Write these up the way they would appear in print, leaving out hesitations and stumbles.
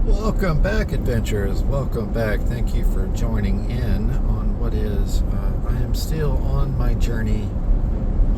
Welcome back, adventurers. Welcome back. Thank you for joining in on what is, I am still on my journey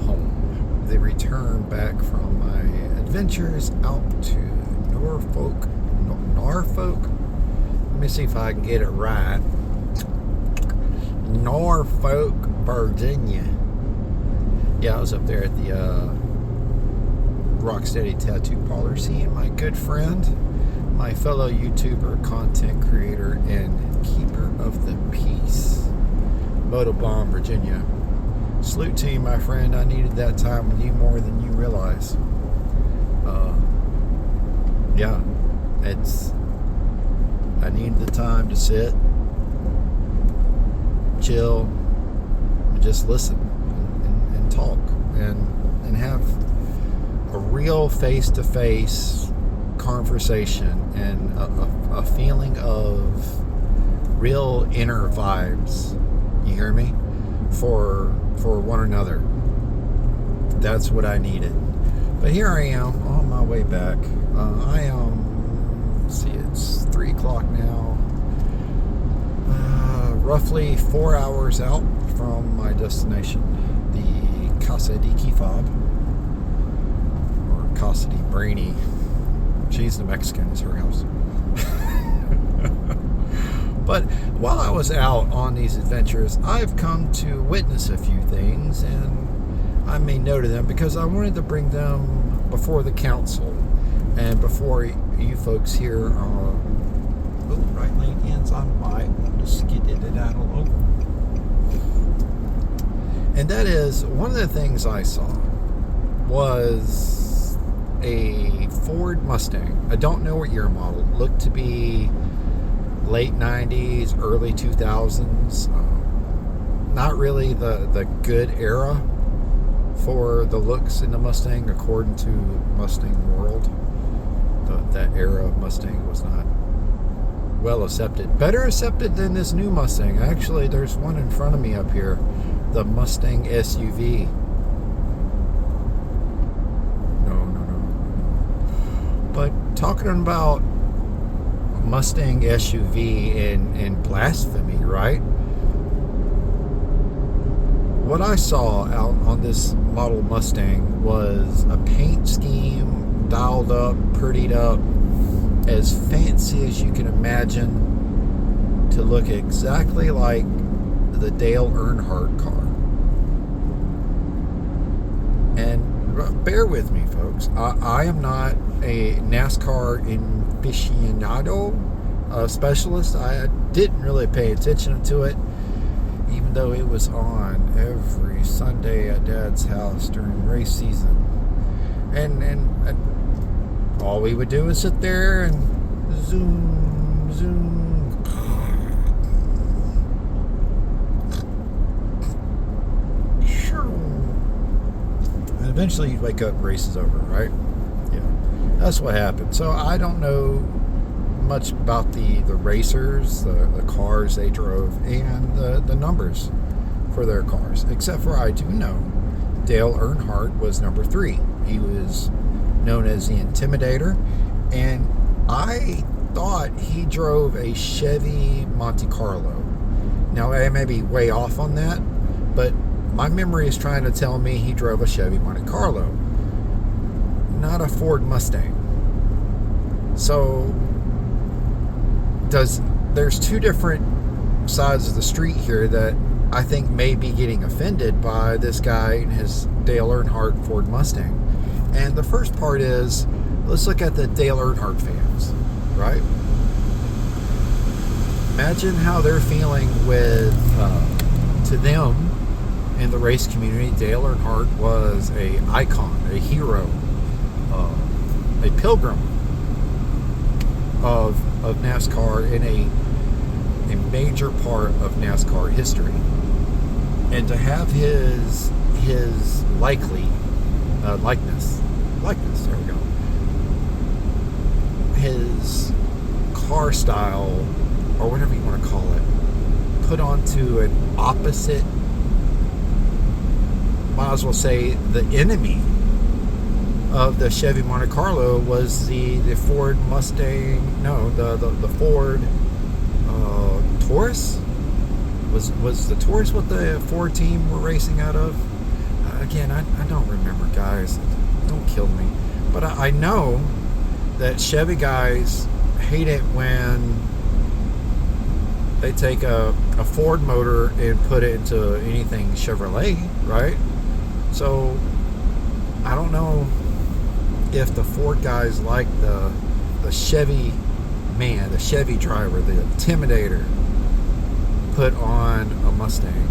home. The return back from my adventures out to Norfolk. Let me see if I can get it right. Norfolk, Virginia. Yeah, I was up there at the Rocksteady Tattoo Parlor seeing my good friend, my fellow YouTuber, content creator, and keeper of the peace, Motobomb, Virginia. Salute to you, my friend. I needed that time with you more than you realize. Yeah, I needed the time to sit, chill, and just listen and talk and have a real face-to-face conversation and a feeling of real inner vibes, you hear me, for one another. That's what I needed. But here I am on my way back. I am, let's see, it's 3 o'clock now, roughly 4 hours out from my destination, the Casa de Kifab, or Casa de Brainy. She's the Mexican, is her house. But while I was out on these adventures, I've come to witness a few things, and I made note of them because I wanted to bring them before the council and before you folks here. Right lane ends on by. Just skidded it out a little. And that is, one of the things I saw was a Ford Mustang. I don't know what year model. It looked to be late 90s, early 2000s. Not really the good era for the looks in the Mustang, according to Mustang World. That era of Mustang was not well accepted. Better accepted than this new Mustang. Actually, there's one in front of me up here, the Mustang SUV. But talking about Mustang SUV and Blasphemy, right? What I saw out on this model Mustang was a paint scheme dialed up, prettied up, as fancy as you can imagine, to look exactly like the Dale Earnhardt car. And bear with me, folks. I am not a NASCAR aficionado, specialist. I didn't really pay attention to it, even though it was on every Sunday at Dad's house during race season. And all we would do is sit there and zoom, zoom. And eventually you'd wake up, race is over, right? Yeah, that's what happened. So I don't know much about the racers, the cars they drove, and the numbers for their cars, except for I do know Dale Earnhardt was number 3. He was known as the Intimidator, and I thought he drove a Chevy Monte Carlo. Now I may be way off on that, but my memory is trying to tell me he drove a Chevy Monte Carlo, not a Ford Mustang. So there's two different sides of the street here that I think may be getting offended by this guy and his Dale Earnhardt Ford Mustang. And the first part is, let's look at the Dale Earnhardt fans, right? Imagine how they're feeling with, to them in the race community, Dale Earnhardt was a icon, a hero, a pilgrim of NASCAR, in a major part of NASCAR history. And to have his likeness, there we go, his car style, or whatever you want to call it, put onto an opposite, might as well say the enemy of the Chevy Monte Carlo was the Ford Mustang. No, the Ford Taurus. Was the Taurus what the Ford team were racing out of? Again, I don't remember, guys. Don't kill me. But I know that Chevy guys hate it when they take a Ford motor and put it into anything Chevrolet, right? So I don't know if the Ford guys like the Chevy man, the Chevy driver, the Intimidator put on a Mustang.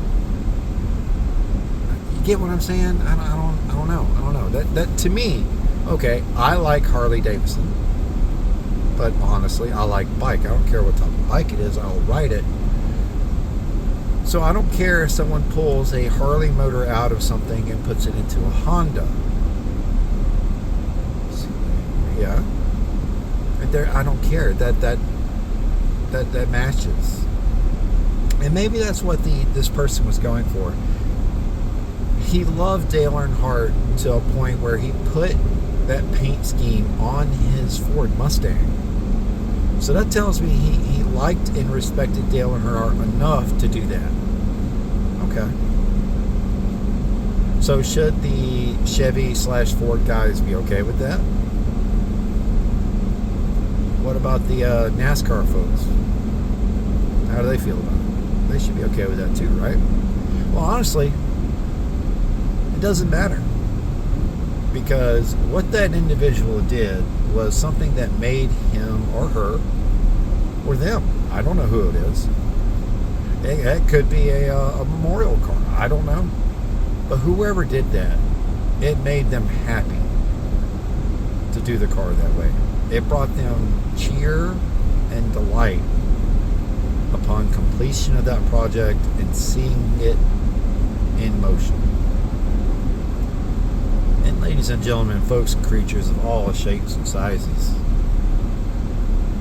You get what I'm saying? I don't know. That to me, okay, I like Harley Davidson, but honestly, I like bike. I don't care what type of bike it is. I'll ride it. So I don't care if someone pulls a Harley motor out of something and puts it into a Honda. Yeah. I don't care. That matches. And maybe that's what this person was going for. He loved Dale Earnhardt to a point where he put that paint scheme on his Ford Mustang. So that tells me he liked and respected Dale Earnhardt enough to do that. Okay. So should the Chevy/Ford guys be okay with that? What about the NASCAR folks? How do they feel about it? They should be okay with that too, right? Well, honestly, it doesn't matter. Because what that individual did was something that made him or her or them. I don't know who it is. It could be a memorial car. I don't know. But whoever did that, it made them happy to do the car that way. It brought them cheer and delight upon completion of that project and seeing it in motion. And ladies and gentlemen, folks and creatures of all shapes and sizes,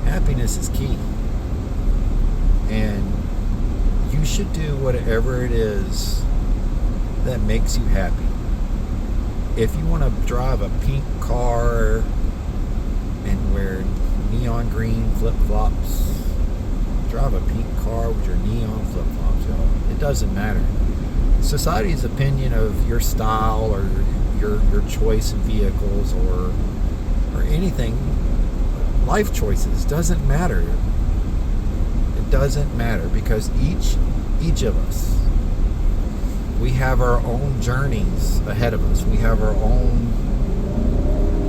happiness is key. And you should do whatever it is that makes you happy. If you want to drive a pink car and wear neon green flip-flops, drive a pink car with your neon flip-flops, y'all. It doesn't matter. Society's opinion of your style or your choice in vehicles or anything, life choices, doesn't matter. It doesn't matter because each of us, we have our own journeys ahead of us. We have our own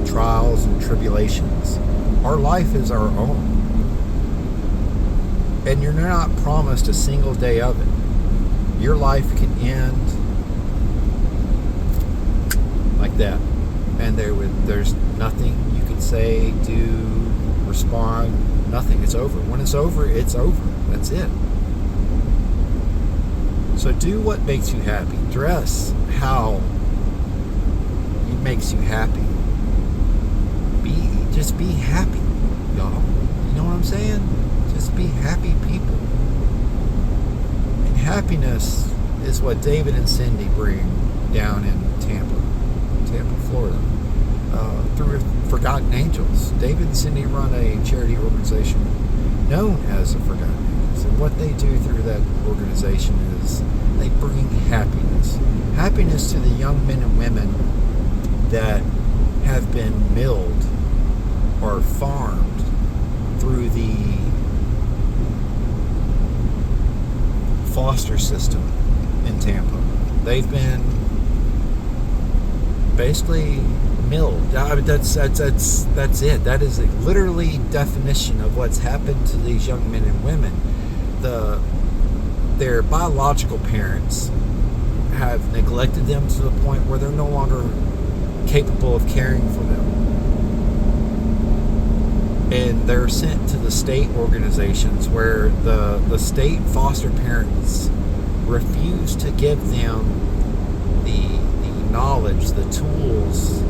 trials and tribulations. Our life is our own. And you're not promised a single day of it. Your life can end like that. And there's nothing you can say, do, respond, nothing. It's over. When it's over, it's over. That's it. So do what makes you happy. Dress how it makes you happy. Just be happy, y'all. You know what I'm saying? Just be happy people. And happiness is what David and Cindy bring down in Tampa, Florida, through Forgotten Angels. David and Cindy run a charity organization known as the Forgotten Angels. And what they do through that organization is they bring happiness. Happiness to the young men and women that have been milled or farmed through the foster system in Tampa. They've been basically milled. That's it. That is a literally definition of what's happened to these young men and women. Their biological parents have neglected them to the point where they're no longer capable of caring for them. And they're sent to the state organizations where the state foster parents refuse to give them the knowledge, the tools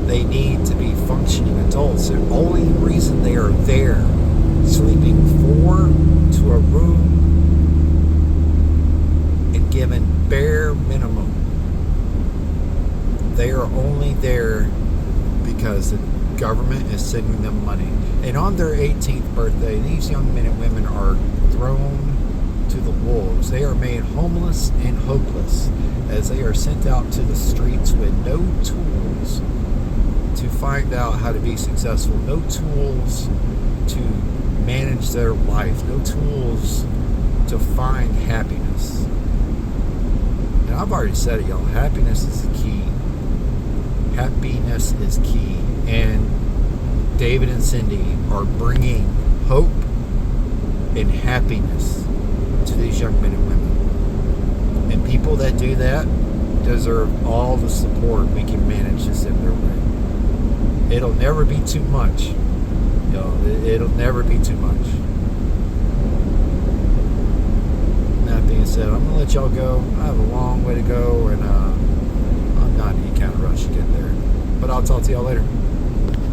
they need to be functioning adults. The only reason they are there, sleeping 4 to a room and given bare minimum, they are only there because the government is sending them money. And on their 18th birthday, these young men and women are thrown to the wolves. They are made homeless and hopeless as they are sent out to the streets with no tools to find out how to be successful, no tools to manage their life, no tools to find happiness. And I've already said it, y'all. Happiness is the key. Happiness is key. And David and Cindy are bringing hope and happiness to these young men and women. And people that do that deserve all the support we can manage to send their way. It'll never be too much. It'll never be too much. That being said, I'm going to let y'all go. I have a long way to go, and I'm not in any kind of rush to get there. But I'll talk to y'all later.